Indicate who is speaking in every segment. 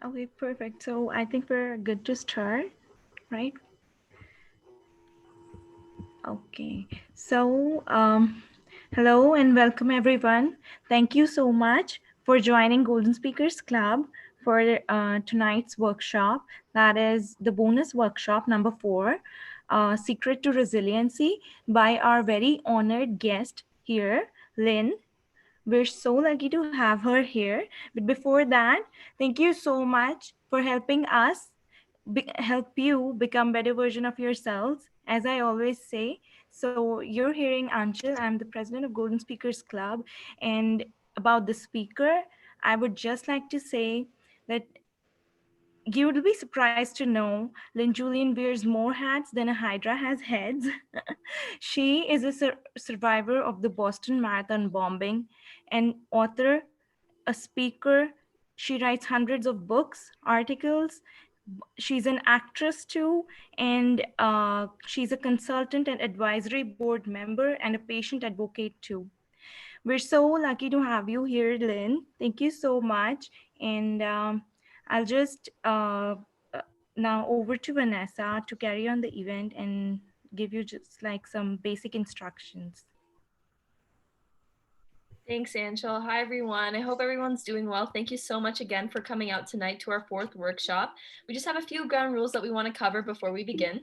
Speaker 1: Okay, perfect. So I think we're good to start, right? Okay. So, hello and welcome everyone. Thank you so much for joining Golden Speakers Club for tonight's workshop. That is the bonus workshop number 4, Secret to Resiliency, by our very honored guest here, Lynn. We're so lucky to have her here. But before that, thank you so much for helping us help you become better version of yourselves, as I always say. So you're hearing Anchal. I'm the president of Golden Speakers Club. And about the speaker, I would just like to say that you will be surprised to know Lynn Julian wears more hats than a Hydra has heads. She is a survivor of the Boston Marathon bombing, an author, a speaker. She writes hundreds of books, articles. She's an actress too, and she's a consultant and advisory board member and a patient advocate too. We're so lucky to have you here, Lynn. Thank you so much. And I'll just now over to Vanessa to carry on the event and give you just like some basic instructions.
Speaker 2: Thanks, Anshul. Hi, everyone. I hope everyone's doing well. Thank you so much again for coming out tonight to our 4th workshop. We just have a few ground rules that we want to cover before we begin.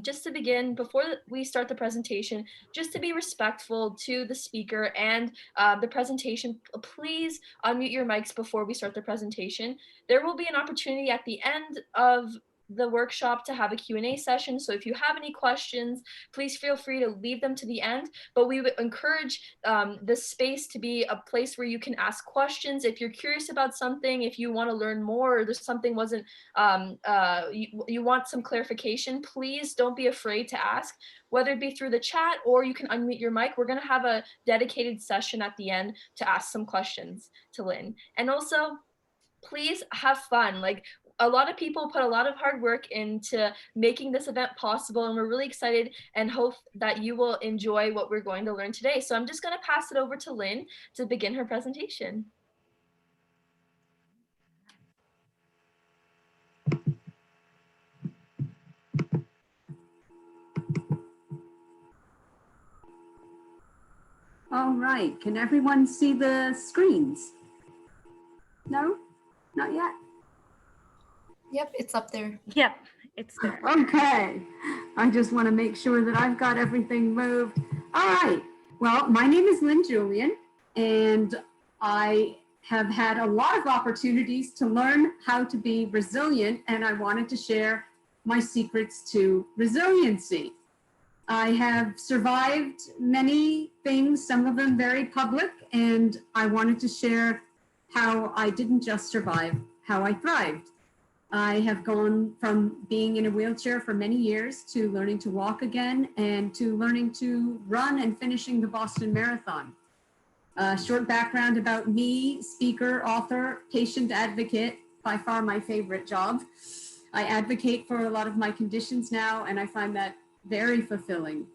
Speaker 2: Just to begin, before we start the presentation, just to be respectful to the speaker and the presentation, please unmute your mics before we start the presentation. There will be an opportunity at the end of the workshop to have a Q&A session. So if you have any questions, please feel free to leave them to the end. But we would encourage this space to be a place where you can ask questions. If you're curious about something, if you want to learn more, or there's something wasn't, you want some clarification, please don't be afraid to ask, whether it be through the chat or you can unmute your mic. We're going to have a dedicated session at the end to ask some questions to Lynn. And also, please have fun. Like, a lot of people put a lot of hard work into making this event possible, and we're really excited and hope that you will enjoy what we're going to learn today. So I'm just going to pass it over to Lynn to begin her presentation.
Speaker 3: All right, can everyone see the screens? No, not yet.
Speaker 4: Yep, it's up there.
Speaker 1: Yep, it's there.
Speaker 3: Okay, I just want to make sure that I've got everything moved. All right, well, my name is Lynn Julian, and I have had a lot of opportunities to learn how to be resilient, and I wanted to share my secrets to resiliency. I have survived many things, some of them very public, and I wanted to share how I didn't just survive, how I thrived. I have gone from being in a wheelchair for many years to learning to walk again and to learning to run and finishing the Boston Marathon. Short background about me: speaker, author, patient advocate, by far my favorite job. I advocate for a lot of my conditions now, and I find that very fulfilling.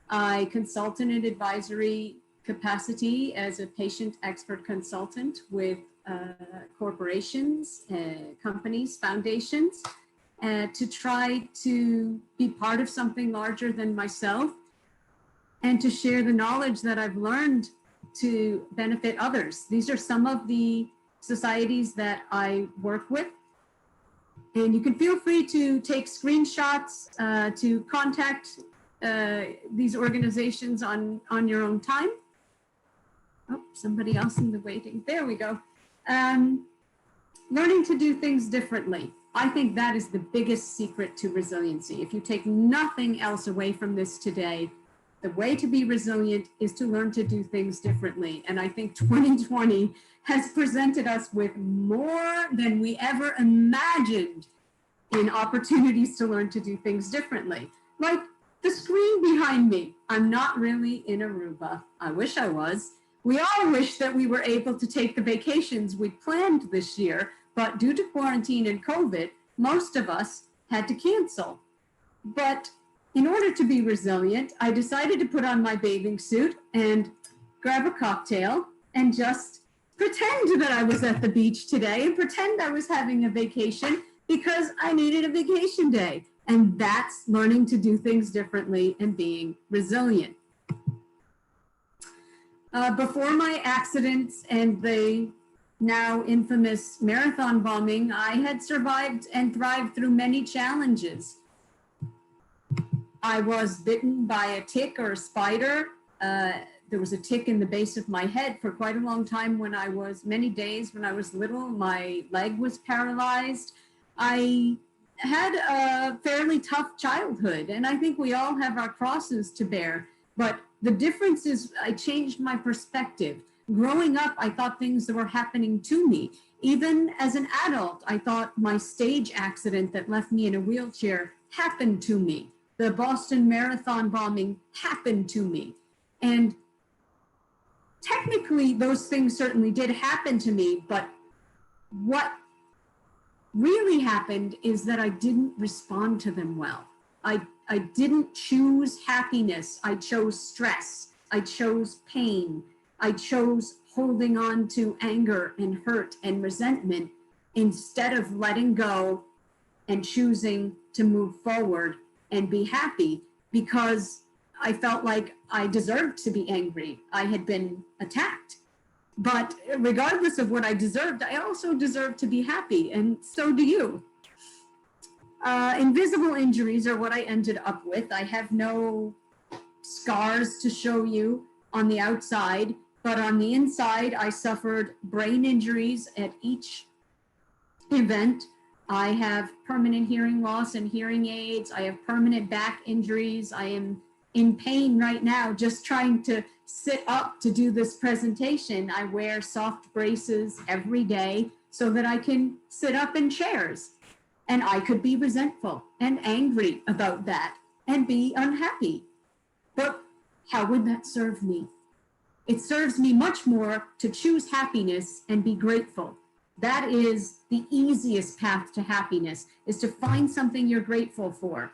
Speaker 3: I consult in an advisory capacity as a patient expert consultant with corporations, companies, foundations, to try to be part of something larger than myself and to share the knowledge that I've learned to benefit others. These are some of the societies that I work with. And you can feel free to take screenshots, to contact these organizations on your own time. Oh, somebody else in the waiting. There we go. Learning to do things differently. I think that is the biggest secret to resiliency. If you take nothing else away from this today, the way to be resilient is to learn to do things differently. And I think 2020 has presented us with more than we ever imagined in opportunities to learn to do things differently. Like the screen behind me. I'm not really in Aruba. I wish I was. We all wish that we were able to take the vacations we planned this year, but due to quarantine and COVID, most of us had to cancel. But in order to be resilient, I decided to put on my bathing suit and grab a cocktail and just pretend that I was at the beach today and pretend I was having a vacation because I needed a vacation day. And that's learning to do things differently and being resilient. Before my accidents and the now infamous marathon bombing, I had survived and thrived through many challenges. I was bitten by a tick or a spider. There was a tick in the base of my head for quite a long time many days when I was little. My leg was paralyzed. I had a fairly tough childhood, and I think we all have our crosses to bear. But the difference is I changed my perspective. Growing up, I thought things that were happening to me. Even as an adult, I thought my stage accident that left me in a wheelchair happened to me. The Boston Marathon bombing happened to me. And technically, those things certainly did happen to me, but what really happened is that I didn't respond to them well. I didn't choose happiness. I chose stress. I chose pain. I chose holding on to anger and hurt and resentment instead of letting go and choosing to move forward and be happy, because I felt like I deserved to be angry. I had been attacked. But regardless of what I deserved, I also deserved to be happy, and so do you. Invisible injuries are what I ended up with. I have no scars to show you on the outside, but on the inside, I suffered brain injuries at each event. I have permanent hearing loss and hearing aids. I have permanent back injuries. I am in pain right now just trying to sit up to do this presentation. I wear soft braces every day so that I can sit up in chairs. And I could be resentful and angry about that and be unhappy. But how would that serve me? It serves me much more to choose happiness and be grateful. That is the easiest path to happiness, is to find something you're grateful for.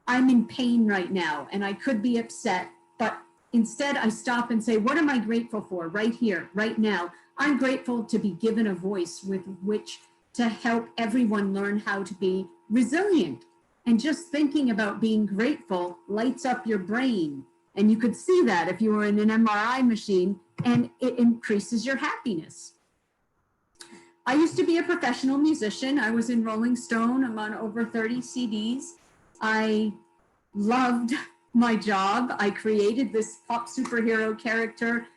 Speaker 3: I'm in pain right now and I could be upset, but instead I stop and say, what am I grateful for right here, right now? I'm grateful to be given a voice with which to help everyone learn how to be resilient. And just thinking about being grateful lights up your brain. And you could see that if you were in an MRI machine, and it increases your happiness. I used to be a professional musician. I was in Rolling Stone. I'm on over 30 CDs. I loved my job. I created this pop superhero character.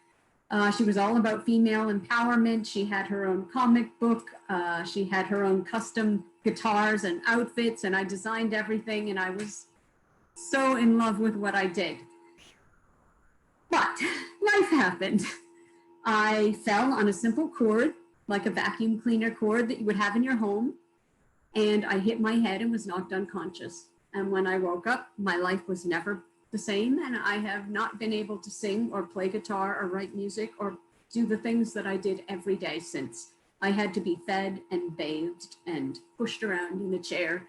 Speaker 3: She was all about female empowerment. She had her own comic book. She had her own custom guitars and outfits, and I designed everything, and I was so in love with what I did. But life happened. I fell on a simple cord, like a vacuum cleaner cord that you would have in your home, and I hit my head and was knocked unconscious. And when I woke up, my life was never the same, and I have not been able to sing or play guitar or write music or do the things that I did every day since. I had to be fed and bathed and pushed around in a chair,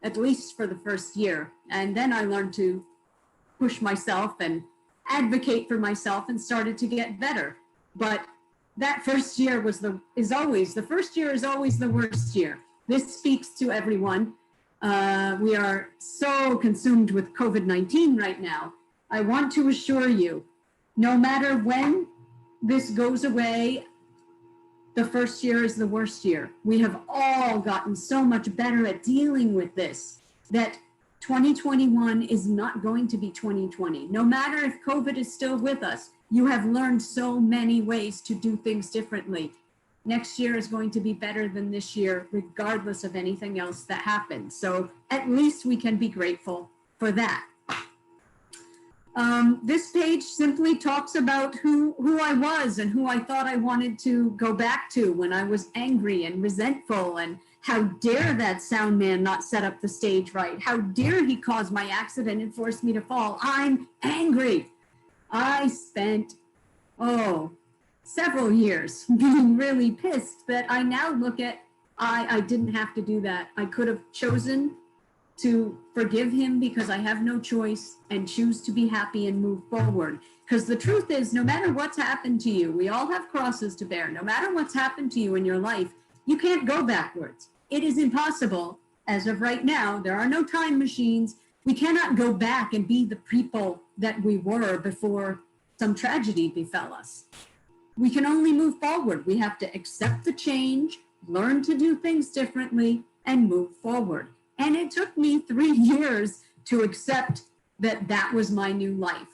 Speaker 3: at least for the first year. And then I learned to push myself and advocate for myself and started to get better. But that first year is always the worst year. This speaks to everyone. We are so consumed with COVID-19 right now. I want to assure you, no matter when this goes away, the first year is the worst year. We have all gotten so much better at dealing with this that 2021 is not going to be 2020. No matter if COVID is still with us, you have learned so many ways to do things differently. Next year is going to be better than this year, regardless of anything else that happens. So at least we can be grateful for that. This page simply talks about who I was and who I thought I wanted to go back to when I was angry and resentful, and how dare that sound man not set up the stage right? How dare he cause my accident and force me to fall? I'm angry. I spent, several years being really pissed that I now look at, I didn't have to do that. I could have chosen to forgive him because I have no choice and choose to be happy and move forward. Because the truth is, no matter what's happened to you, we all have crosses to bear. No matter what's happened to you in your life, you can't go backwards. It is impossible. As of right now, there are no time machines. We cannot go back and be the people that we were before some tragedy befell us. We can only move forward. We have to accept the change, learn to do things differently, and move forward. And it took me 3 years to accept that that was my new life.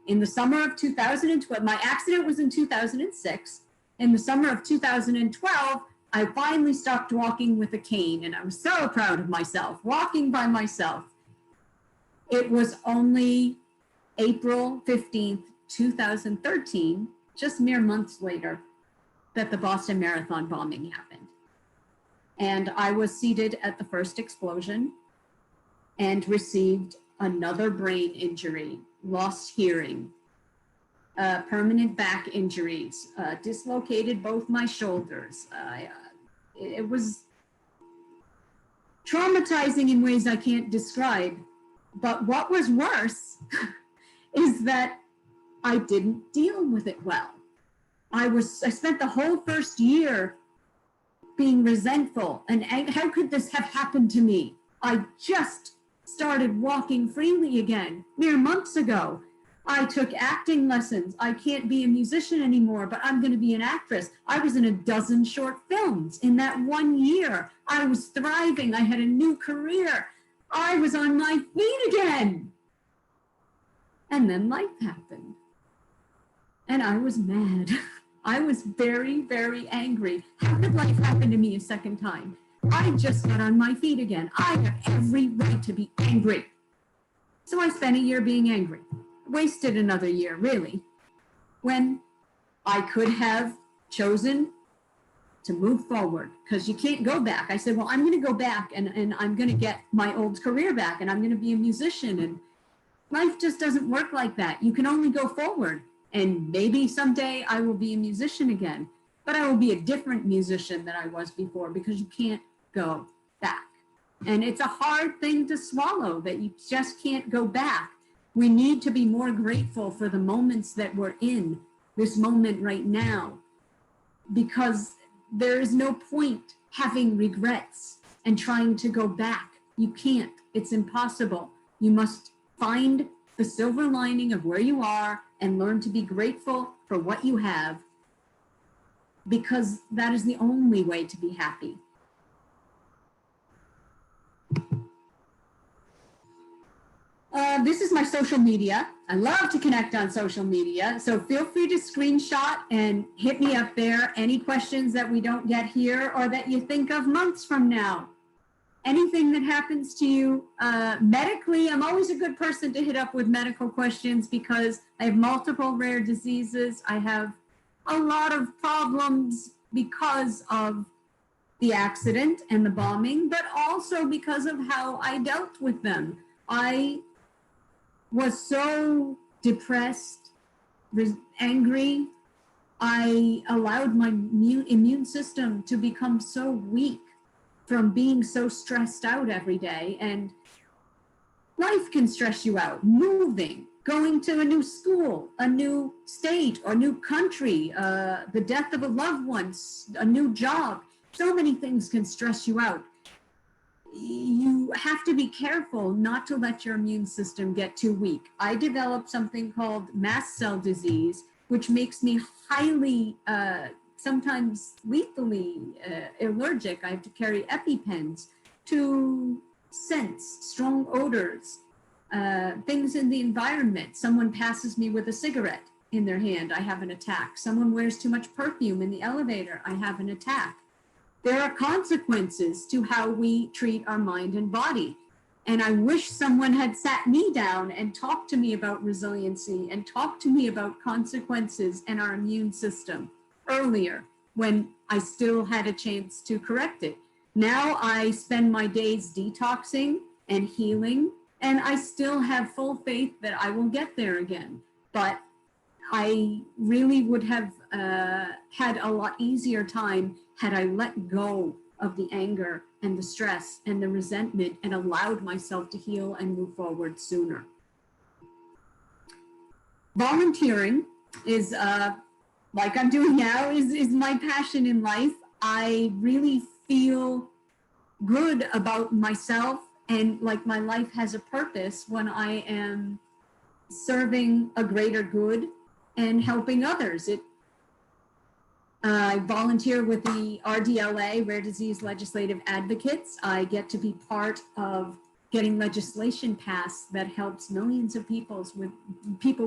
Speaker 3: In the summer of 2012, my accident was in 2006. In the summer of 2012, I finally stopped walking with a cane, and I was so proud of myself, walking by myself. It was only April 15th, 2013, just mere months later, that the Boston Marathon bombing happened. And I was seated at the first explosion and received another brain injury, lost hearing, permanent back injuries, dislocated both my shoulders. It was traumatizing in ways I can't describe. But what was worse is that I didn't deal with it well. I spent the whole first year being resentful and how could this have happened to me? I just started walking freely again mere months ago. I took acting lessons. I can't be a musician anymore, but I'm going to be an actress. I was in a dozen short films in that 1 year. I was thriving. I had a new career. I was on my feet again. And then life happened. And I was mad. I was very, very angry. How could life happen to me a second time? I just got on my feet again. I have every right to be angry. So I spent a year being angry. Wasted another year, really, when I could have chosen to move forward, because you can't go back. I said, well, I'm going to go back and I'm going to get my old career back and I'm going to be a musician. And life just doesn't work like that. You can only go forward. And maybe someday I will be a musician again, but I will be a different musician than I was before because you can't go back. And it's a hard thing to swallow that you just can't go back. We need to be more grateful for the moments that we're in, this moment right now, because there is no point having regrets and trying to go back. You can't. It's impossible. You must find the silver lining of where you are and learn to be grateful for what you have, because that is the only way to be happy. This is my social media. I love to connect on social media, so feel free to screenshot and hit me up there. Any questions that we don't get here or that you think of months from now. Anything that happens to you medically, I'm always a good person to hit up with medical questions because I have multiple rare diseases. I have a lot of problems because of the accident and the bombing, but also because of how I dealt with them. I was so depressed, angry. I allowed my immune system to become so weak from being so stressed out every day. And life can stress you out. Moving, going to a new school, a new state or new country, the death of a loved one, a new job. So many things can stress you out. You have to be careful not to let your immune system get too weak. I developed something called mast cell disease, which makes me highly, sometimes lethally allergic. I have to carry EpiPens to sense strong odors, things in the environment. Someone passes me with a cigarette in their hand, I have an attack. Someone wears too much perfume in the elevator, I have an attack. There are consequences to how we treat our mind and body. And I wish someone had sat me down and talked to me about resiliency and talked to me about consequences and our immune system earlier when I still had a chance to correct it. Now I spend my days detoxing and healing, and I still have full faith that I will get there again. But I really would have had a lot easier time had I let go of the anger and the stress and the resentment and allowed myself to heal and move forward sooner. Volunteering is, like I'm doing now, is my passion in life. I really feel good about myself and like my life has a purpose when I am serving a greater good and helping others. I volunteer with the RDLA, Rare Disease Legislative Advocates. I get to be part of getting legislation passed that helps millions of people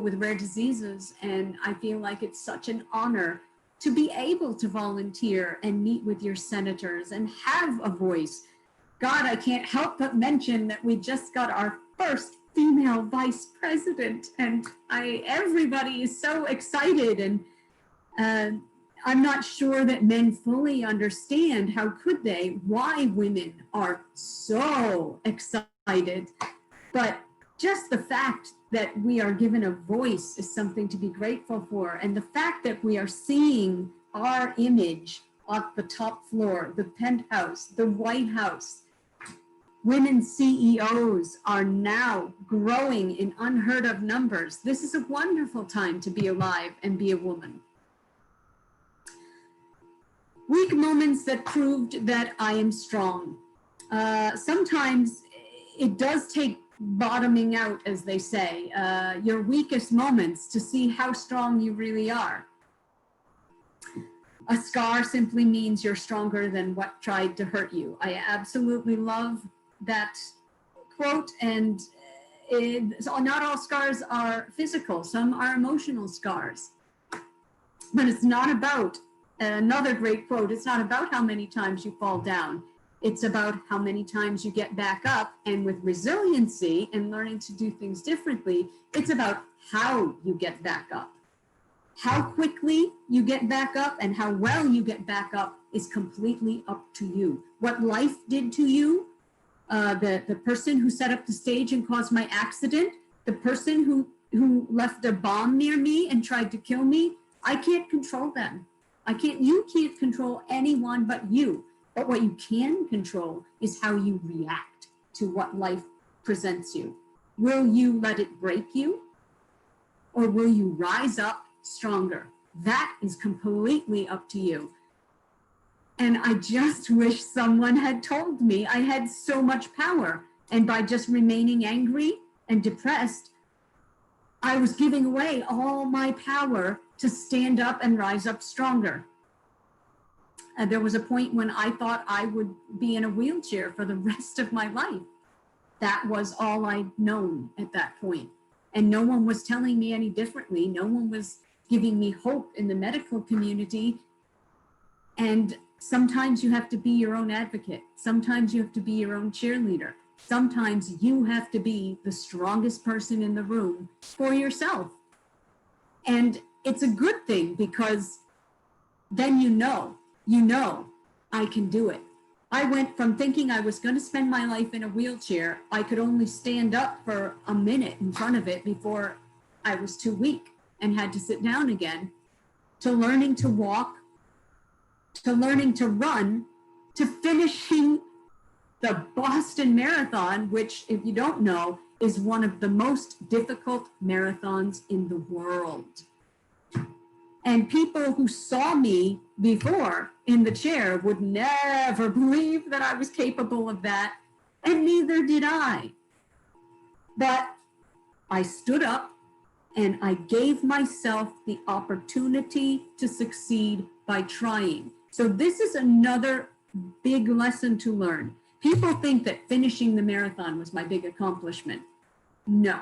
Speaker 3: with rare diseases. And I feel like it's such an honor to be able to volunteer and meet with your senators and have a voice. God, I can't help but mention that we just got our first female vice president, and everybody is so excited. And I'm not sure that men fully understand, how could they, why women are so excited. But just the fact that we are given a voice is something to be grateful for. And the fact that we are seeing our image at the top floor, the penthouse, the White House, women CEOs are now growing in unheard of numbers. This is a wonderful time to be alive and be a woman. Weak moments that proved that I am strong. Sometimes it does take bottoming out, as they say, your weakest moments to see how strong you really are. A scar simply means you're stronger than what tried to hurt you. I absolutely love that quote, and not all scars are physical. Some are emotional scars. But it's not about, another great quote, it's not about how many times you fall down. It's about how many times you get back up. And with resiliency and learning to do things differently, it's about how you get back up. How quickly you get back up and how well you get back up is completely up to you. What life did to you, the person who set up the stage and caused my accident, the person who left a bomb near me and tried to kill me, I can't control them. You can't control anyone but you. But what you can control is how you react to what life presents you. Will you let it break you? Or will you rise up stronger? That is completely up to you. And I just wish someone had told me I had so much power. And by just remaining angry and depressed, I was giving away all my power to stand up and rise up stronger. There was a point when I thought I would be in a wheelchair for the rest of my life. That was all I'd known at that point. And no one was telling me any differently. No one was giving me hope in the medical community. And sometimes you have to be your own advocate. Sometimes you have to be your own cheerleader. Sometimes you have to be the strongest person in the room for yourself. And it's a good thing, because then you know I can do it. I went from thinking I was going to spend my life in a wheelchair, I could only stand up for a minute in front of it before I was too weak and had to sit down again, to learning to walk, to learning to run, to finishing the Boston Marathon, which, if you don't know, is one of the most difficult marathons in the world. And people who saw me before in the chair would never believe that I was capable of that, and neither did I. But I stood up and I gave myself the opportunity to succeed by trying. So this is another big lesson to learn. People think that finishing the marathon was my big accomplishment. No.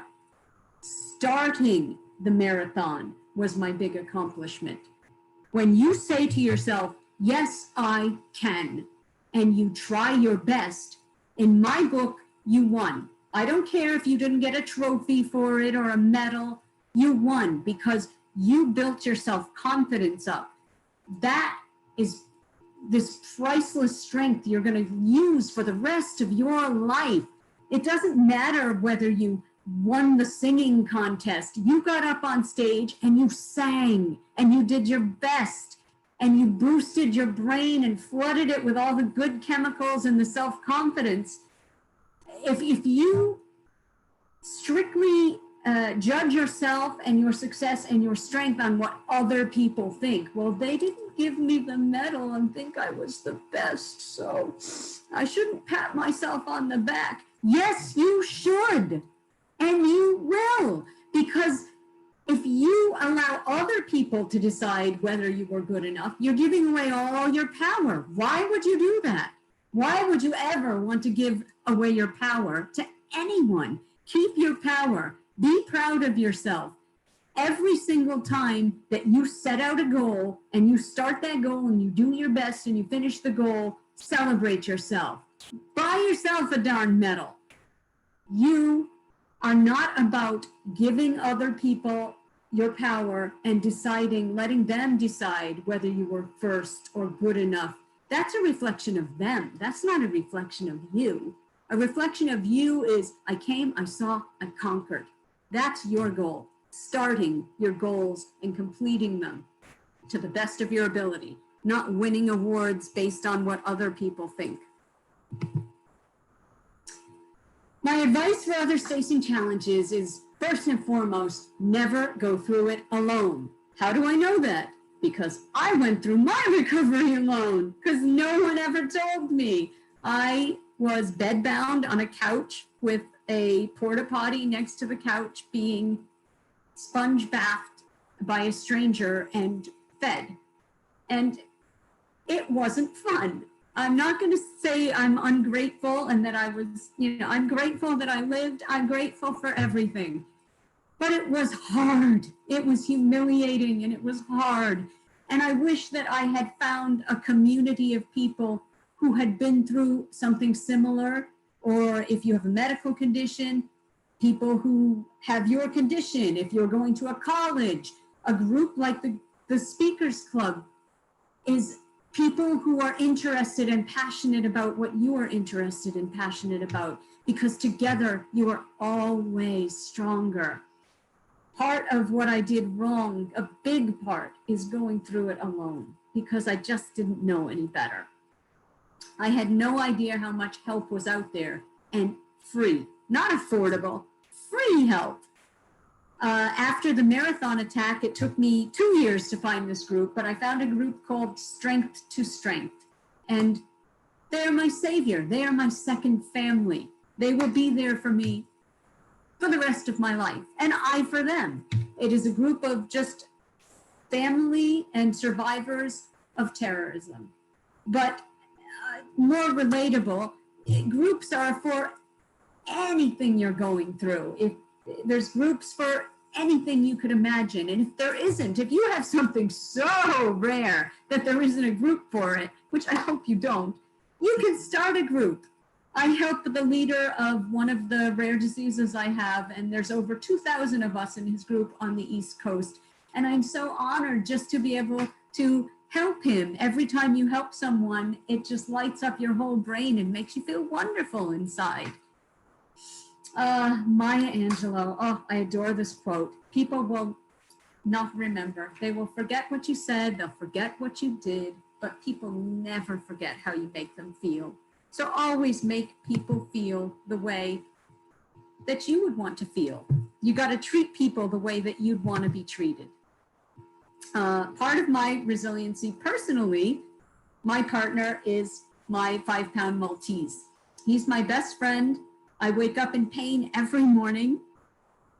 Speaker 3: Starting the marathon was my big accomplishment. When you say to yourself, yes, I can, and you try your best, in my book, you won. I don't care if you didn't get a trophy for it or a medal, you won because you built your self-confidence up. That is this priceless strength you're going to use for the rest of your life. It doesn't matter whether you won the singing contest. You got up on stage and you sang and you did your best and you boosted your brain and flooded it with all the good chemicals and the self-confidence. If you strictly judge yourself and your success and your strength on what other people think, well, they didn't give me the medal and think I was the best, so I shouldn't pat myself on the back. Yes, you should, and you will, because if you allow other people to decide whether you were good enough, you're giving away all your power. Why would you do that? Why would you ever want to give away your power to anyone? Keep your power. Be proud of yourself. Every single time that you set out a goal and you start that goal and you do your best and you finish the goal, celebrate yourself. Buy yourself a darn medal. You are not about giving other people your power and deciding, letting them decide whether you were first or good enough. That's a reflection of them. That's not a reflection of you. A reflection of you is, I came, I saw, I conquered. That's your goal. Starting your goals and completing them to the best of your ability, not winning awards based on what other people think. My advice for others facing challenges is, first and foremost, never go through it alone. How do I know that? Because I went through my recovery alone, because no one ever told me. I was bedbound on a couch with a porta potty next to the couch, being sponge bathed by a stranger and fed. And it wasn't fun. I'm not going to say I'm ungrateful and that I was, I'm grateful that I lived. I'm grateful for everything. But it was hard. It was humiliating and it was hard. And I wish that I had found a community of people who had been through something similar, or if you have a medical condition, people who have your condition, if you're going to a college, a group like the Speakers Club is people who are interested and passionate about what you are interested and passionate about, because together you are always stronger. Part of what I did wrong, a big part, is going through it alone because I just didn't know any better. I had no idea how much help was out there, and free, not affordable, free help. After the marathon attack, it took me 2 years to find this group, but I found a group called Strength to Strength. And they're my savior. They are my second family. They will be there for me for the rest of my life, and I for them. It is a group of just family and survivors of terrorism. But more relatable, groups are for anything you're going through. If there's groups for anything you could imagine. And if there isn't, if you have something so rare that there isn't a group for it, which I hope you don't, you can start a group. I help the leader of one of the rare diseases I have, and there's over 2,000 of us in his group on the East Coast. And I'm so honored just to be able to help him. Every time you help someone, it just lights up your whole brain and makes you feel wonderful inside. Maya Angelou, oh, I adore this quote. People will not remember. They will forget what you said, they'll forget what you did, but people never forget how you make them feel. So always make people feel the way that you would want to feel. You got to treat people the way that you'd want to be treated. Part of my resiliency personally, my partner is my 5-pound Maltese. He's my best friend. I wake up in pain every morning,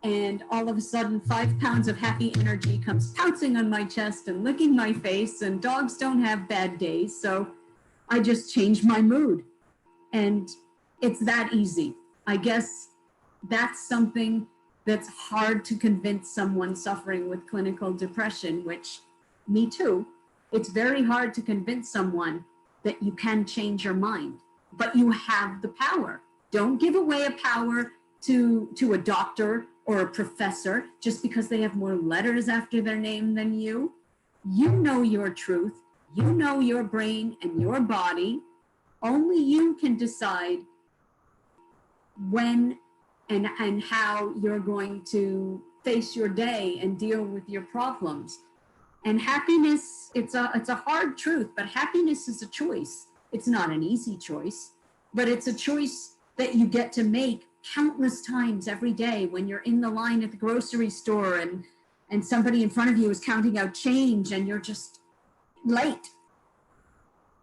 Speaker 3: and all of a sudden 5 pounds of happy energy comes pouncing on my chest and licking my face, and dogs don't have bad days, so I just change my mood. And it's that easy. I guess that's something that's hard to convince someone suffering with clinical depression, which me too. It's very hard to convince someone that you can change your mind, but you have the power. Don't give away a power to a doctor or a professor just because they have more letters after their name than you. You know your truth. You know your brain and your body. Only you can decide when and how you're going to face your day and deal with your problems. And happiness, it's a hard truth, but happiness is a choice. It's not an easy choice, but it's a choice that you get to make countless times every day when you're in the line at the grocery store and somebody in front of you is counting out change and you're just late.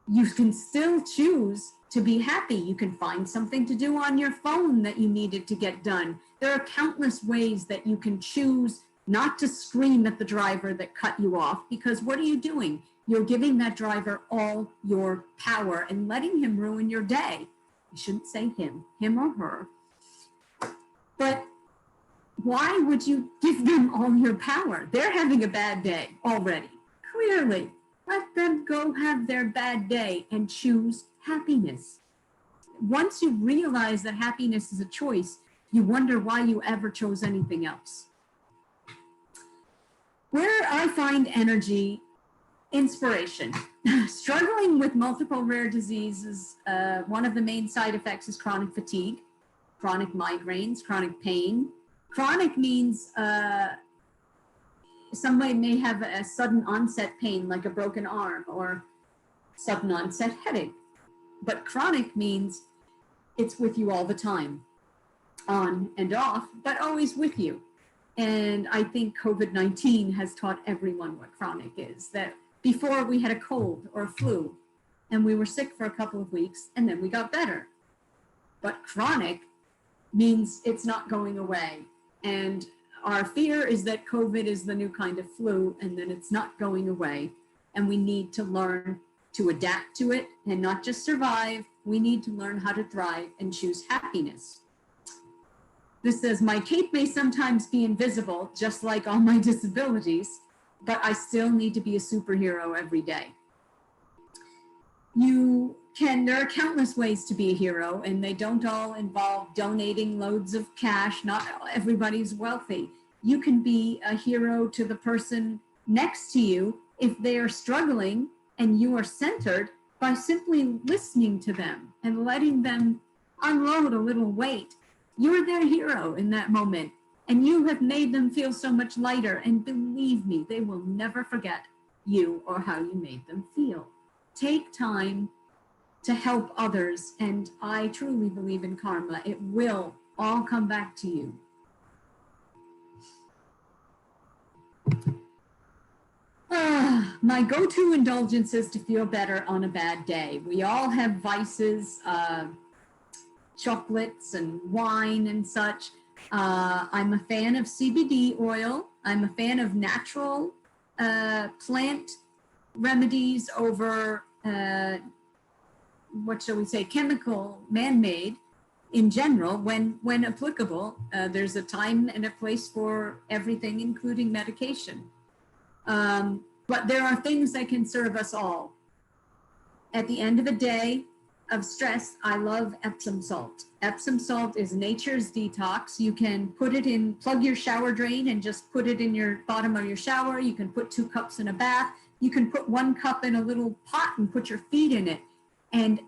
Speaker 3: You can still choose to be happy. You can find something to do on your phone that you needed to get done. There are countless ways that you can choose not to scream at the driver that cut you off, because what are you doing? You're giving that driver all your power and letting him ruin your day. You shouldn't say him or her. But why would you give them all your power? They're having a bad day already, clearly. Let them go have their bad day and choose happiness. Once you realize that happiness is a choice, you wonder why you ever chose anything else. Where I find energy, inspiration. Struggling with multiple rare diseases, one of the main side effects is chronic fatigue, chronic migraines, chronic pain. Chronic means somebody may have a sudden onset pain like a broken arm or sudden onset headache. But chronic means it's with you all the time, on and off, but always with you. And I think COVID-19 has taught everyone what chronic is, that before we had a cold or a flu and we were sick for a couple of weeks and then we got better. But chronic means it's not going away. And our fear is that COVID is the new kind of flu and then it's not going away. And we need to learn to adapt to it and not just survive. We need to learn how to thrive and choose happiness. This says, my cape may sometimes be invisible, just like all my disabilities, but I still need to be a superhero every day. There are countless ways to be a hero, and they don't all involve donating loads of cash. Not everybody's wealthy. You can be a hero to the person next to you if they are struggling and you are centered by simply listening to them and letting them unload a little weight. You're their hero in that moment, and you have made them feel so much lighter. And believe me, they will never forget you or how you made them feel. Take time to help others, and I truly believe in karma. It will all come back to you. My go-to indulgences to feel better on a bad day. We all have vices, chocolates and wine and such. I'm a fan of CBD oil. I'm a fan of natural plant remedies over, what shall we say, chemical, man-made in general, when applicable. There's a time and a place for everything, including medication. But there are things that can serve us all. At the end of a day of stress, I love Epsom salt. Epsom salt is nature's detox. You can put it in, plug your shower drain and just put it in your bottom of your shower. You can put 2 cups in a bath. You can put 1 cup in a little pot and put your feet in it. And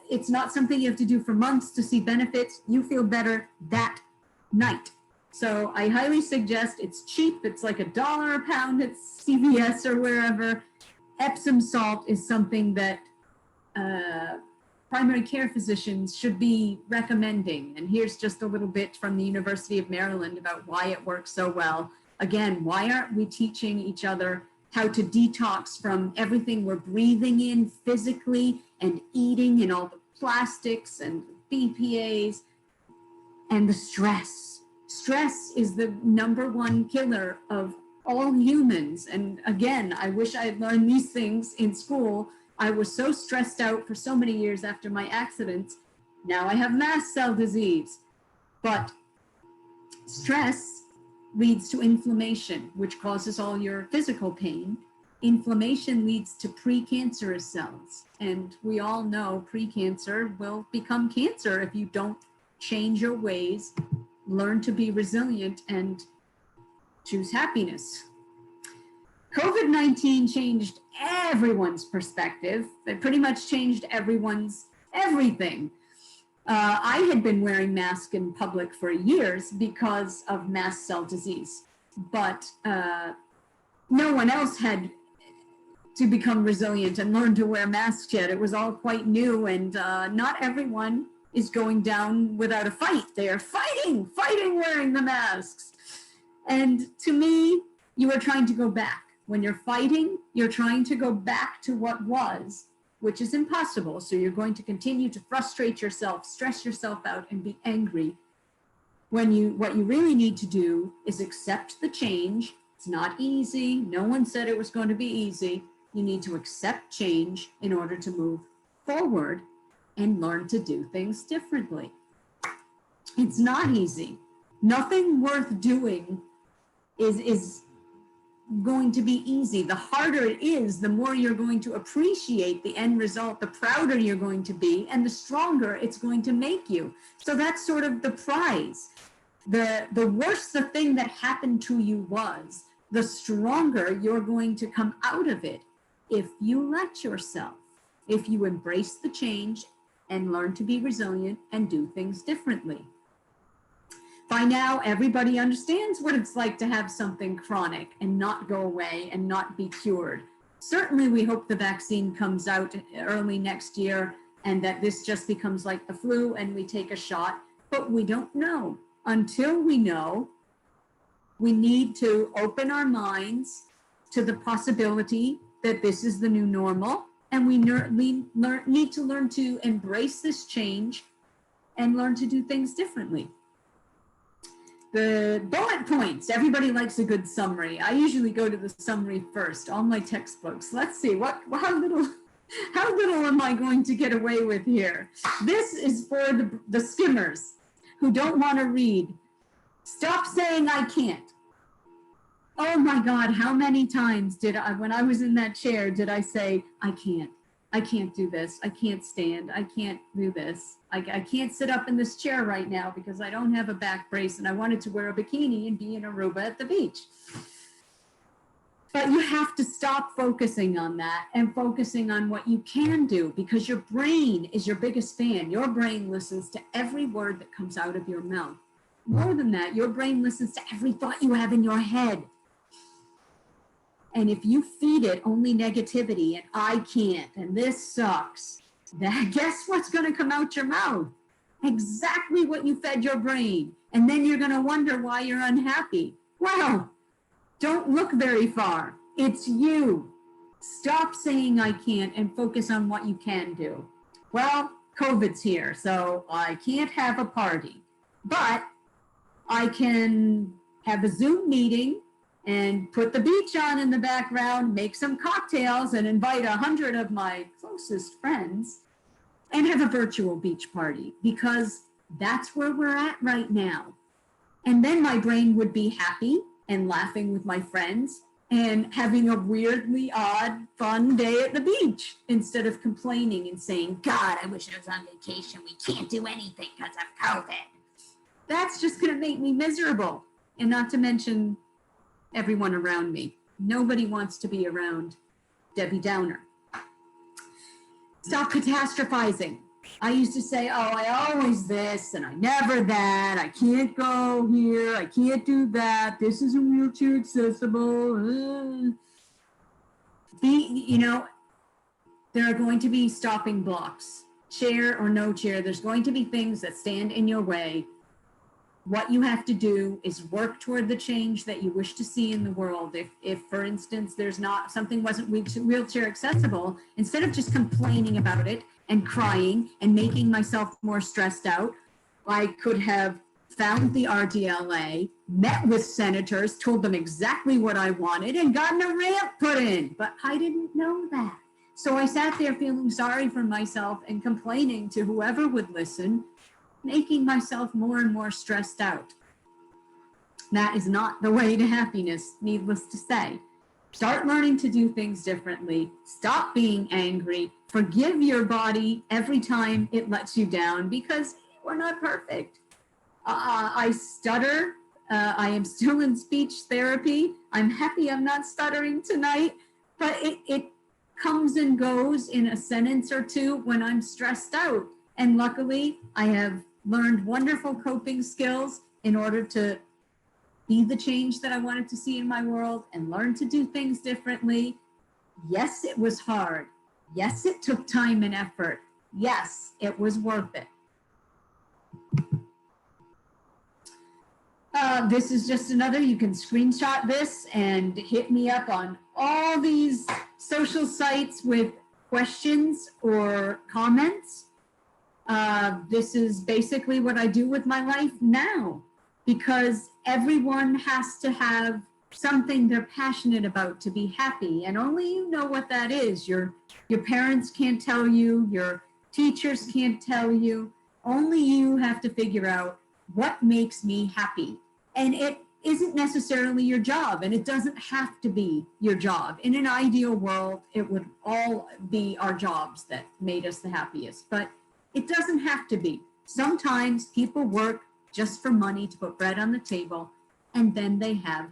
Speaker 3: it's not something you have to do for months to see benefits. You feel better that night. So I highly suggest, it's cheap. It's like $1 a pound at CVS or wherever. Epsom salt is something that primary care physicians should be recommending. And here's just a little bit from the University of Maryland about why it works so well. Again, why aren't we teaching each other how to detox from everything we're breathing in physically and eating and all the plastics and BPAs and the stress. Stress is the #1 killer of all humans. And again, I wish I had learned these things in school. I was so stressed out for so many years after my accidents. Now I have mast cell disease. But stress leads to inflammation, which causes all your physical pain. Inflammation leads to precancerous cells. And we all know precancer will become cancer if you don't change your ways, learn to be resilient, and choose happiness. COVID-19 changed everyone's perspective. It pretty much changed everyone's everything. I had been wearing masks in public for years because of mast cell disease, but no one else had to become resilient and learn to wear masks yet. It was all quite new, and not everyone is going down without a fight. They are fighting wearing the masks. And to me, you are trying to go back. When you're fighting, you're trying to go back to what was, which is impossible. So you're going to continue to frustrate yourself, stress yourself out, and be angry. What you really need to do is accept the change. It's not easy. No one said it was going to be easy. You need to accept change in order to move forward and learn to do things differently. It's not easy. Nothing worth doing is going to be easy. The harder it is, the more you're going to appreciate the end result, the prouder you're going to be, and the stronger it's going to make you. So that's sort of the prize. The worse the thing that happened to you was, the stronger you're going to come out of it if you let yourself, if you embrace the change and learn to be resilient and do things differently. By now, everybody understands what it's like to have something chronic and not go away and not be cured. Certainly, we hope the vaccine comes out early next year and that this just becomes like the flu and we take a shot, but we don't know. Until we know, we need to open our minds to the possibility that this is the new normal, and we need to learn to embrace this change and learn to do things differently. The bullet points, everybody likes a good summary. I usually go to the summary first, all my textbooks. Let's see, how little am I going to get away with here? This is for the skimmers who don't want to read. Stop saying I can't. Oh my God, how many times when I was in that chair, did I say, I can't do this, I can't stand, I can't do this, I can't sit up in this chair right now because I don't have a back brace and I wanted to wear a bikini and be in Aruba at the beach. But you have to stop focusing on that and focusing on what you can do, because your brain is your biggest fan. Your brain listens to every word that comes out of your mouth. More than that, your brain listens to every thought you have in your head. And if you feed it only negativity and I can't and this sucks, then guess what's going to come out your mouth? Exactly what you fed your brain. And then you're going to wonder why you're unhappy. Well, don't look very far. It's you. Stop saying I can't and focus on what you can do. Well, COVID's here, so I can't have a party, but I can have a Zoom meeting and put the beach on in the background, make some cocktails and invite 100 of my closest friends and have a virtual beach party, because that's where we're at right now. And then my brain would be happy and laughing with my friends and having a weirdly odd, fun day at the beach instead of complaining and saying, God, I wish I was on vacation. We can't do anything because of COVID. That's just going to make me miserable. And not to mention everyone around me. Nobody wants to be around Debbie Downer. Stop catastrophizing. I used to say, oh, I always this and I never that. I can't go here. I can't do that. This isn't wheelchair accessible. There are going to be stopping blocks, chair or no chair. There's going to be things that stand in your way. What you have to do is work toward the change that you wish to see in the world. If for instance, something wasn't wheelchair accessible, instead of just complaining about it and crying and making myself more stressed out, I could have found the RDLA, met with senators, told them exactly what I wanted, and gotten a ramp put in. But I didn't know that. So I sat there feeling sorry for myself and complaining to whoever would listen, making myself more and more stressed out. That is not the way to happiness, needless to say. Start learning to do things differently. Stop being angry. Forgive your body every time it lets you down, because we're not perfect. I stutter. I am still in speech therapy. I'm happy I'm not stuttering tonight, but it comes and goes in a sentence or two when I'm stressed out. And luckily, I have learned wonderful coping skills in order to be the change that I wanted to see in my world and learn to do things differently. Yes, it was hard. Yes, it took time and effort. Yes, it was worth it. This is just another, you can screenshot this and hit me up on all these social sites with questions or comments. This is basically what I do with my life now, because everyone has to have something they're passionate about to be happy, and only you know what that is. Your parents can't tell you, your teachers can't tell you. Only you have to figure out what makes me happy. And it isn't necessarily your job, and it doesn't have to be your job. In an ideal world, it would all be our jobs that made us the happiest, but it doesn't have to be. Sometimes people work just for money to put bread on the table, and then they have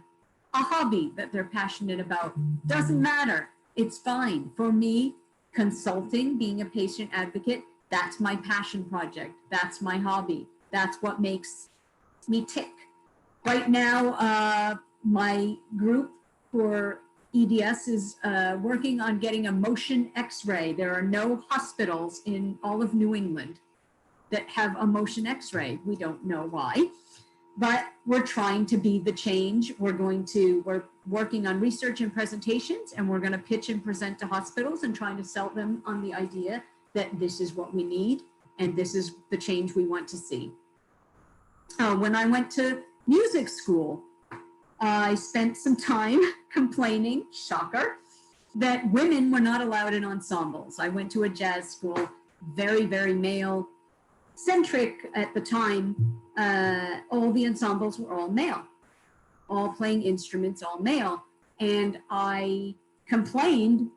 Speaker 3: a hobby that they're passionate about. Doesn't matter. It's fine. For me, consulting, being a patient advocate, that's my passion project. That's my hobby. That's what makes me tick. Right now, my group for EDS is working on getting a motion x-ray. There are no hospitals in all of New England that have a motion x-ray. We don't know why, but we're trying to be the change. We're working on research and presentations, and we're going to pitch and present to hospitals and trying to sell them on the idea that this is what we need and this is the change we want to see. When I went to music school, I spent some time complaining, shocker, that women were not allowed in ensembles. I went to a jazz school, very, very male centric at the time. All the ensembles were all male, all playing instruments, all male. And I complained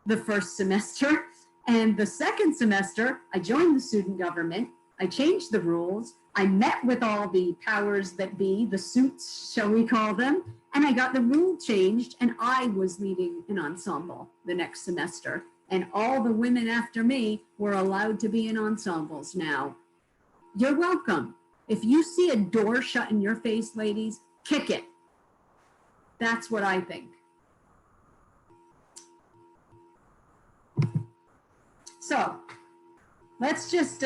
Speaker 3: the first semester, and the second semester, I joined the student government. I changed the rules. I met with all the powers that be, the suits, shall we call them, and I got the rule changed, and I was leading an ensemble the next semester. And all the women after me were allowed to be in ensembles now. You're welcome. If you see a door shut in your face, ladies, kick it. That's what I think. So let's just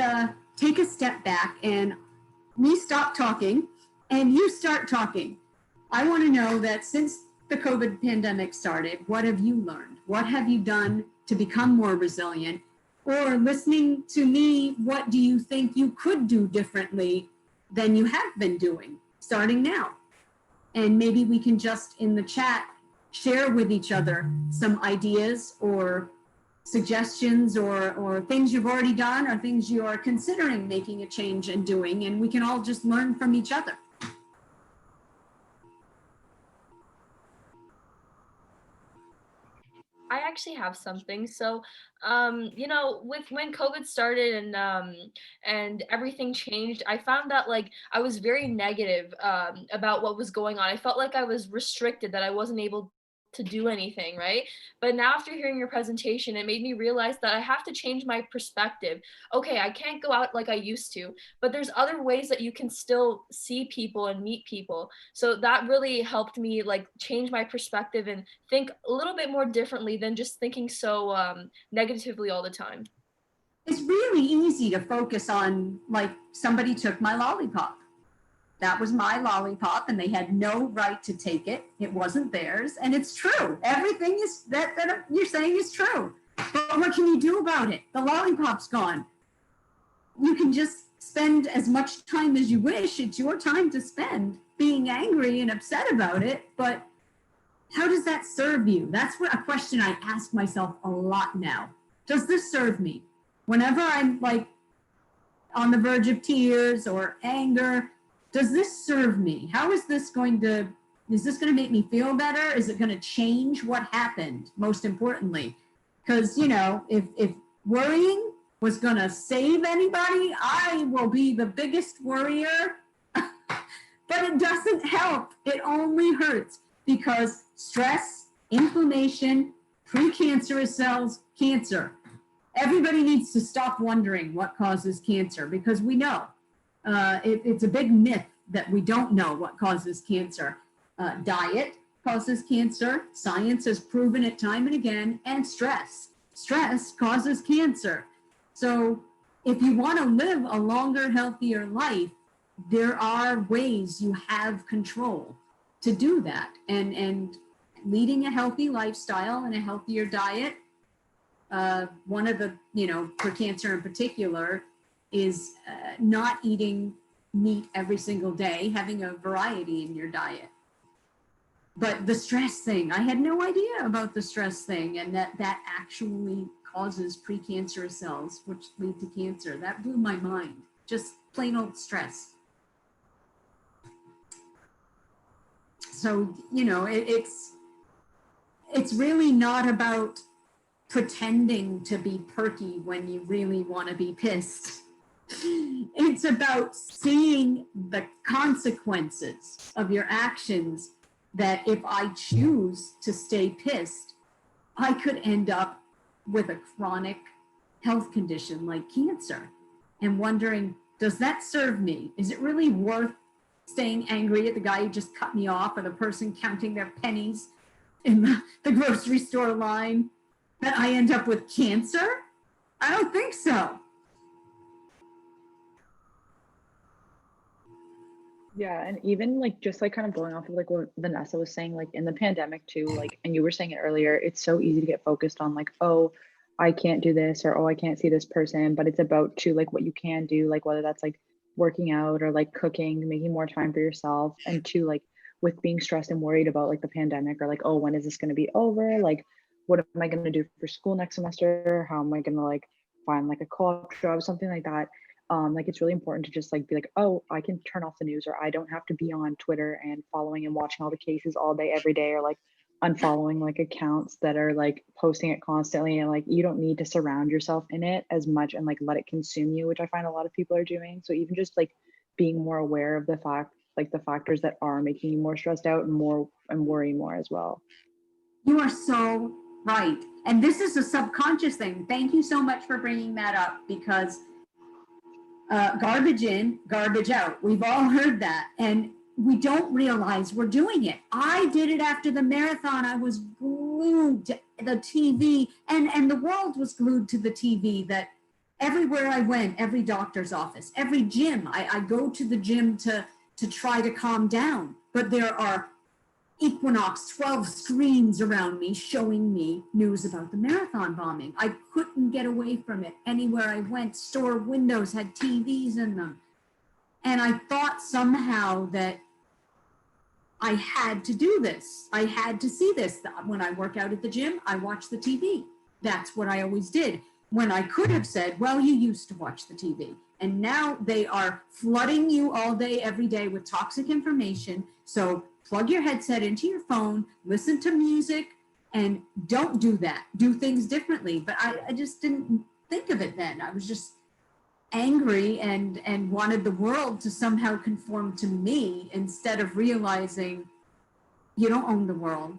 Speaker 3: take a step back and me stop talking and you start talking. I want to know that since the COVID pandemic started, what have you learned? What have you done to become more resilient? Or listening to me, what do you think you could do differently than you have been doing starting now? And maybe we can just in the chat share with each other some ideas or suggestions or things you've already done or things you are considering making a change and doing, and we can all just learn from each other.
Speaker 2: I actually have something. So, you know, with when COVID started and everything changed, I found that like I was very negative about what was going on. I felt like I was restricted, that I wasn't able to do anything, right? But now after hearing your presentation, it made me realize that I have to change my perspective. Okay, I can't go out like I used to, but there's other ways that you can still see people and meet people. So that really helped me like change my perspective and think a little bit more differently than just thinking so negatively all the time.
Speaker 3: It's really easy to focus on like somebody took my lollipop. That was my lollipop and they had no right to take it. It wasn't theirs. And it's true. Everything is that you're saying is true. But what can you do about it? The lollipop's gone. You can just spend as much time as you wish. It's your time to spend being angry and upset about it. But how does that serve you? That's what a question I ask myself a lot now. Does this serve me? Whenever I'm like on the verge of tears or anger, does this serve me? How is this going to make me feel better? Is it going to change what happened, most importantly? Because, you know, if worrying was going to save anybody, I will be the biggest worrier. But it doesn't help. It only hurts because stress, inflammation, precancerous cells, cancer. Everybody needs to stop wondering what causes cancer because we know. It's a big myth that we don't know what causes cancer. Diet, causes cancer. Science has proven it time and again. And stress. Stress causes cancer. So if you want to live a longer, healthier life, there are ways you have control to do that. And leading a healthy lifestyle and a healthier diet, one of the, for cancer in particular, is not eating meat every single day, having a variety in your diet. But the stress thing, I had no idea about the stress thing, and that actually causes precancerous cells, which lead to cancer. That blew my mind. Just plain old stress. So, it's really not about pretending to be perky when you really want to be pissed. It's about seeing the consequences of your actions, that if I choose to stay pissed, I could end up with a chronic health condition like cancer, and wondering, does that serve me? Is it really worth staying angry at the guy who just cut me off, or the person counting their pennies in the grocery store line, that I end up with cancer? I don't think so.
Speaker 5: Yeah, and even like just like kind of going off of like what Vanessa was saying, like in the pandemic too, like, and you were saying it earlier, it's so easy to get focused on like, oh, I can't do this, or oh, I can't see this person, but it's about to like what you can do, like whether that's like working out or like cooking, making more time for yourself, and to like with being stressed and worried about like the pandemic, or like, oh, when is this going to be over? Like, what am I going to do for school next semester? How am I going to like find like a co-op job, something like that? Like it's really important to just like be like, oh, I can turn off the news, or I don't have to be on Twitter and following and watching all the cases all day, every day, or like unfollowing like accounts that are like posting it constantly. And like, you don't need to surround yourself in it as much and like let it consume you, which I find a lot of people are doing. So even just like being more aware of the fact, like the factors that are making you more stressed out and worry more as well.
Speaker 3: You are so right. And this is a subconscious thing. Thank you so much for bringing that up, because garbage in, garbage out. We've all heard that. And we don't realize we're doing it. I did it after the marathon. I was glued to the TV, and the world was glued to the TV, that everywhere I went, every doctor's office, every gym, I go to the gym to try to calm down. But there are Equinox 12 screens around me showing me news about the marathon bombing. I couldn't get away from it. Anywhere I went, store windows had TVs in them. And I thought somehow that I had to do this. I had to see this. When I work out at the gym, I watch the TV. That's what I always did. When I could have said, well, you used to watch the TV. And now they are flooding you all day, every day with toxic information. So plug your headset into your phone, listen to music, and don't do that. Do things differently. But I just didn't think of it then. I was just angry and wanted the world to somehow conform to me, instead of realizing you don't own the world,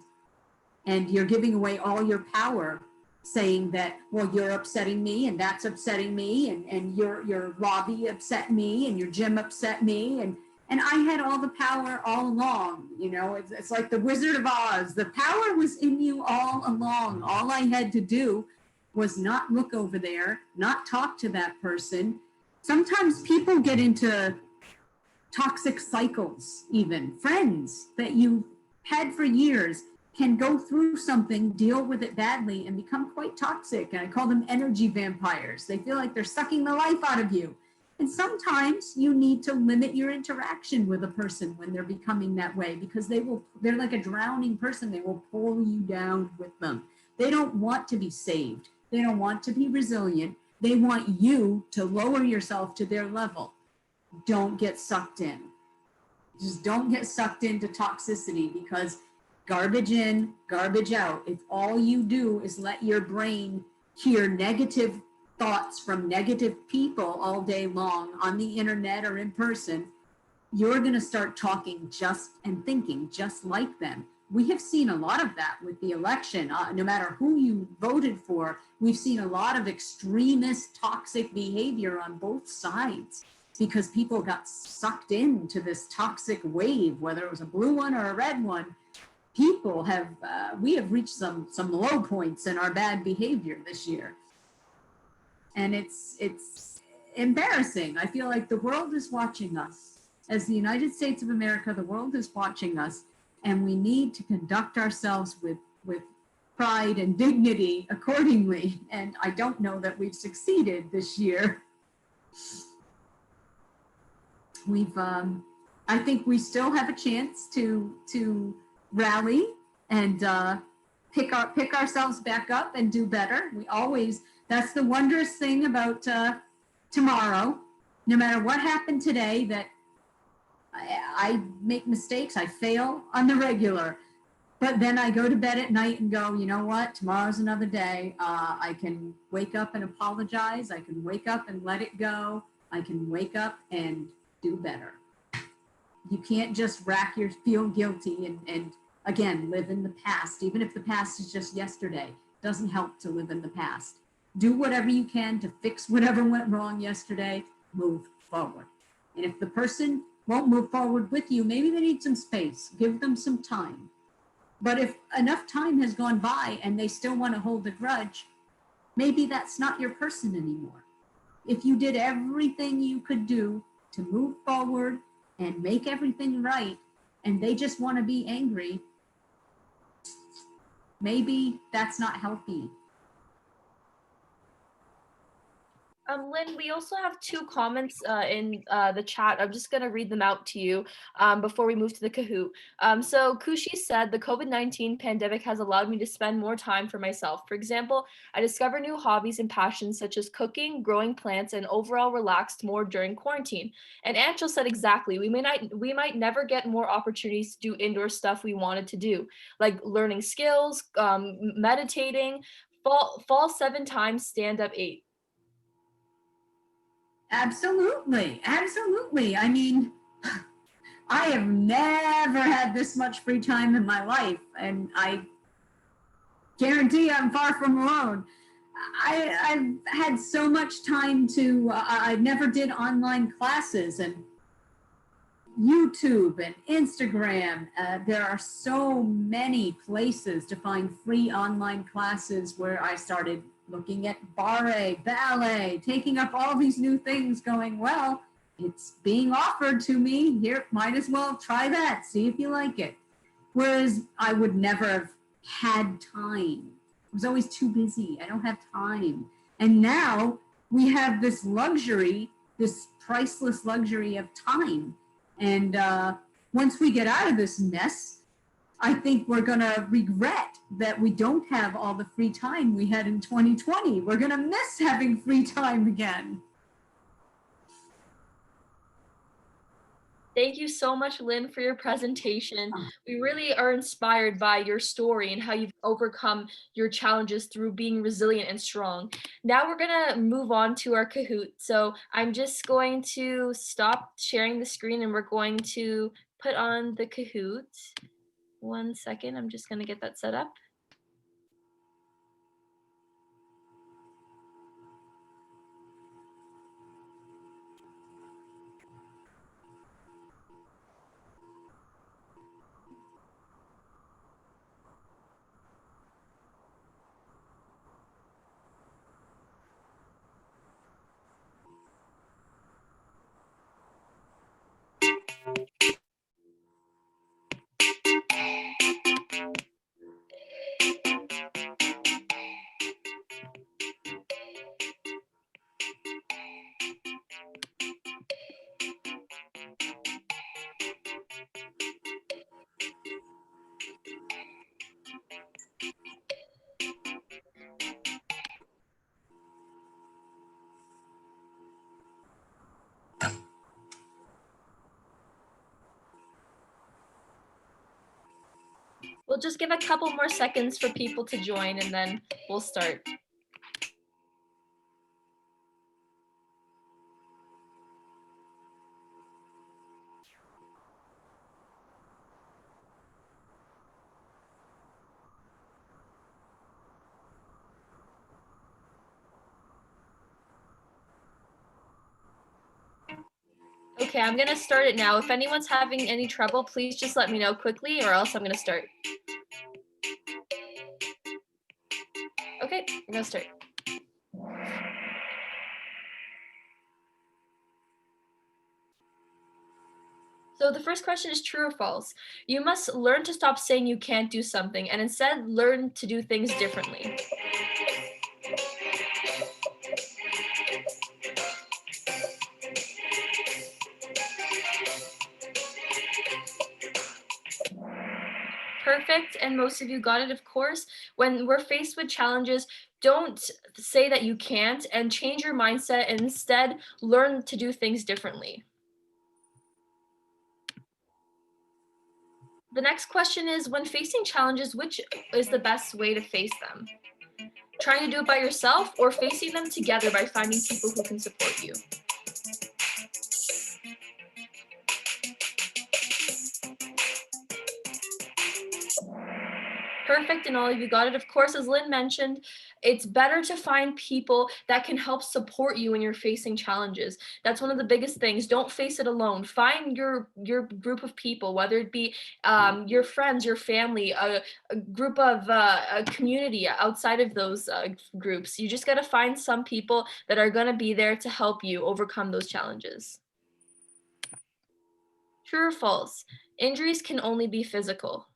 Speaker 3: and you're giving away all your power, saying that, well, you're upsetting me, and that's upsetting me, and your lobby upset me, and your gym upset me, and I had all the power all along. It's like the Wizard of Oz. The power was in you all along. All I had to do was not look over there, not talk to that person. Sometimes people get into toxic cycles, even friends that you had for years can go through something, deal with it badly, and become quite toxic. And I call them energy vampires. They feel like they're sucking the life out of you. And sometimes you need to limit your interaction with a person when they're becoming that way, because they're like a drowning person. They will pull you down with them. They don't want to be saved. They don't want to be resilient. They want you to lower yourself to their level. Don't get sucked in. Just don't get sucked into toxicity, because garbage in, garbage out. If all you do is let your brain hear negative thoughts from negative people all day long on the internet or in person, you're going to start talking and thinking just like them. We have seen a lot of that with the election. No matter who you voted for, we've seen a lot of extremist, toxic behavior on both sides, because people got sucked into this toxic wave, whether it was a blue one or a red one. people have, we have reached some low points in our bad behavior this year. And it's embarrassing. I feel like the world is watching us. As the United States of America, the world is watching us, and we need to conduct ourselves with pride and dignity accordingly. And I don't know that we've succeeded this year. We've, I think we still have a chance to rally and pick ourselves back up and do better. We always, that's the wondrous thing about tomorrow. No matter what happened today, that I make mistakes, I fail on the regular, but then I go to bed at night and go, you know what, tomorrow's another day. I can wake up and apologize. I can wake up and let it go. I can wake up and do better. You can't just feel guilty and again, live in the past. Even if the past is just yesterday, it doesn't help to live in the past. Do whatever you can to fix whatever went wrong yesterday, move forward. And if the person won't move forward with you, maybe they need some space, give them some time. But if enough time has gone by and they still want to hold a grudge, maybe that's not your person anymore. If you did everything you could do to move forward and make everything right, and they just want to be angry, maybe that's not healthy.
Speaker 2: Lynn, we also have 2 comments in the chat. I'm just going to read them out to you before we move to the Kahoot. So Kushi said, the COVID-19 pandemic has allowed me to spend more time for myself. For example, I discovered new hobbies and passions such as cooking, growing plants, and overall relaxed more during quarantine. And Anshul said exactly, we might never get more opportunities to do indoor stuff we wanted to do, like learning skills, meditating, fall 7 times, stand up 8.
Speaker 3: Absolutely. I mean, I have never had this much free time in my life, and I guarantee I'm far from alone. I've had so much time to, I never did online classes, and YouTube and Instagram. There are so many places to find free online classes where I started looking at ballet, taking up all these new things, going, well, it's being offered to me here, might as well try that, see if you like it. Whereas I would never have had time. I was always too busy. I don't have time. And now we have this luxury, this priceless luxury of time. And once we get out of this mess, I think we're going to regret that we don't have all the free time we had in 2020. We're going to miss having free time again.
Speaker 2: Thank you so much, Lynn, for your presentation. We really are inspired by your story and how you've overcome your challenges through being resilient and strong. Now we're going to move on to our Kahoot. So I'm just going to stop sharing the screen and we're going to put on the Kahoot. 1 second, I'm just going to get that set up. We'll just give a couple more seconds for people to join and then we'll start. Okay, I'm gonna start it now. If anyone's having any trouble, please just let me know quickly or else I'm gonna start. I'm gonna start. So the first question is true or false? You must learn to stop saying you can't do something and instead learn to do things differently. Perfect, and most of you got it, of course. When we're faced with challenges, don't say that you can't and change your mindset and instead learn to do things differently. The next question is, when facing challenges, which is the best way to face them? Trying to do it by yourself or facing them together by finding people who can support you? Perfect, and all of you got it. Of course, as Lynn mentioned, it's better to find people that can help support you when you're facing challenges. That's one of the biggest things. Don't face it alone. Find your group of people, whether it be your friends, your family, a group of a community outside of those groups. You just got to find some people that are going to be there to help you overcome those challenges. True or false? Injuries can only be physical.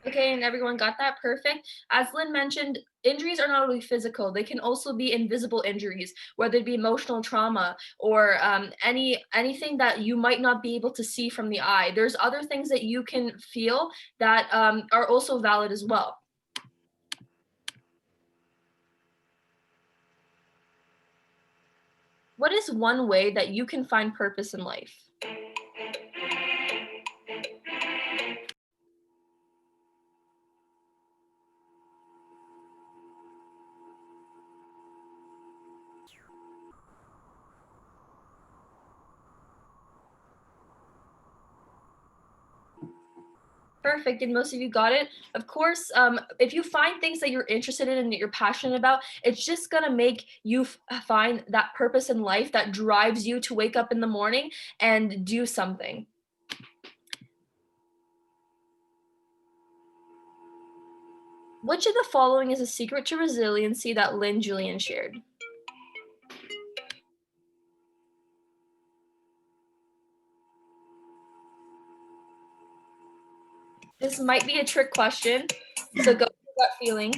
Speaker 2: Okay, and everyone got that? Perfect. As Lynn mentioned, injuries are not only physical, they can also be invisible injuries, whether it be emotional trauma or anything that you might not be able to see from the eye. There's other things that you can feel that are also valid as well. What is one way that you can find purpose in life? Perfect, and most of you got it. Of course, if you find things that you're interested in and that you're passionate about, it's just gonna make you find that purpose in life that drives you to wake up in the morning and do something. Which of the following is a secret to resiliency that Lynn Julian shared? This might be a trick question, so go with your gut feeling.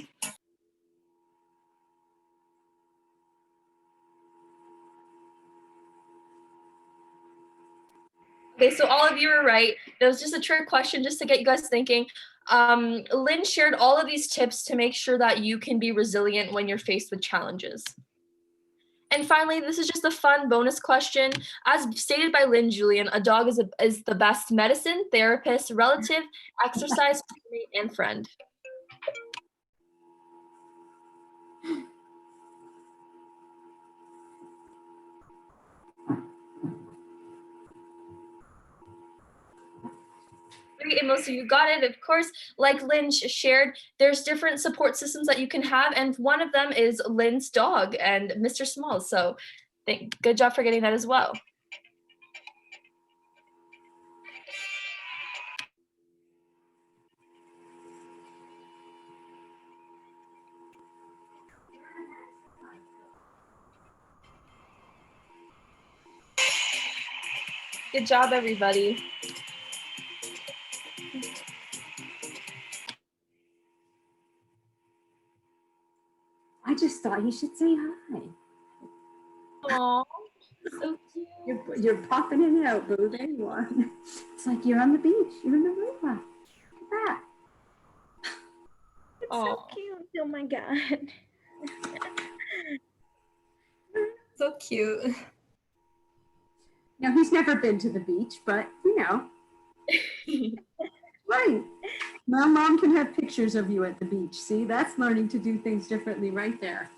Speaker 2: Okay, so all of you are right. That was just a trick question just to get you guys thinking. Lynn shared all of these tips to make sure that you can be resilient when you're faced with challenges. And finally, this is just a fun bonus question. As stated by Lynn Julian, a dog is the best medicine, therapist, relative, exercise, and friend. Great, and most of you got it. Of course, like Lynn shared, there's different support systems that you can have, and one of them is Lynn's dog and Mr. Smalls. So good job for getting that as well. Good job, everybody.
Speaker 3: I just thought you should say hi.
Speaker 2: Aww, so cute.
Speaker 3: You're popping in and out, boo. There you are. It's like you're on the beach. You're in the river. Look at that.
Speaker 1: It's so cute. Oh my God.
Speaker 4: So cute.
Speaker 3: Now, he's never been to the beach, but you know. Right. Now mom can have pictures of you at the beach. See, that's learning to do things differently right there.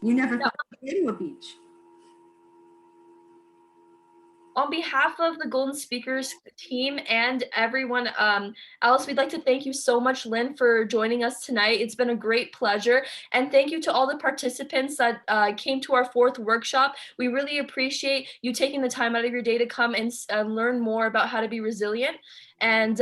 Speaker 3: You never thought you'd go to a beach.
Speaker 2: On behalf of the Golden Speakers team and everyone else, we'd like to thank you so much, Lynn, for joining us tonight. It's been a great pleasure. And thank you to all the participants that came to our 4th workshop. We really appreciate you taking the time out of your day to come and learn more about how to be resilient. And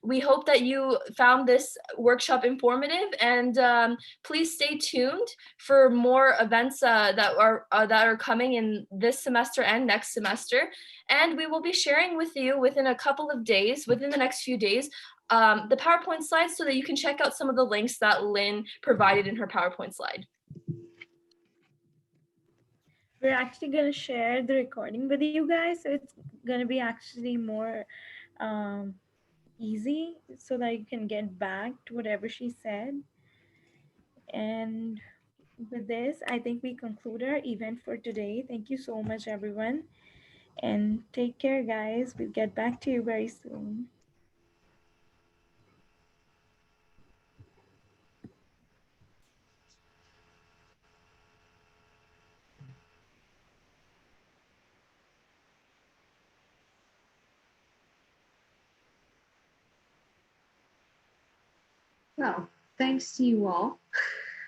Speaker 2: we hope that you found this workshop informative, and please stay tuned for more events that are coming in this semester and next semester. And we will be sharing with you within a couple of days, within the next few days, the PowerPoint slides so that you can check out some of the links that Lynn provided in her PowerPoint slide.
Speaker 1: We're actually going to share the recording with you guys, so it's going to be actually more easy so that you can get back to whatever she said. And with this, I think we conclude our event for today. Thank you so much, everyone. And take care, guys. We'll get back to you very soon.
Speaker 3: Well, thanks to you all.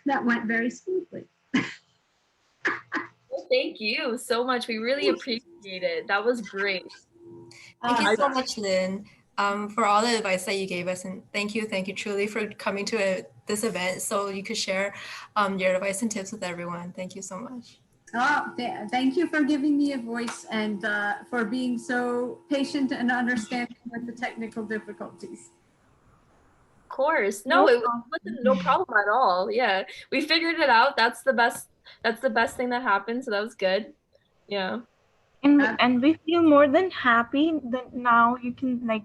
Speaker 3: That went very smoothly.
Speaker 2: Well, thank you so much. We really appreciate it. That was great.
Speaker 4: Thank you so much, Lynn, for all the advice that you gave us. And thank you truly for coming to this event so you could share your advice and tips with everyone. Thank you so much.
Speaker 3: Oh, thank you for giving me a voice and for being so patient and understanding with the technical difficulties.
Speaker 2: Of course. No, it wasn't no problem at all. Yeah, we figured it out. That's the best thing that happened. So that was good. Yeah.
Speaker 1: And we feel more than happy that now you can, like,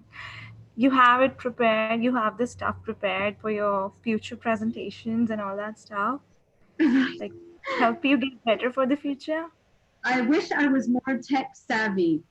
Speaker 1: you have it prepared, you have the stuff prepared for your future presentations and all that stuff, like help you get better for the future.
Speaker 3: I wish I was more tech savvy.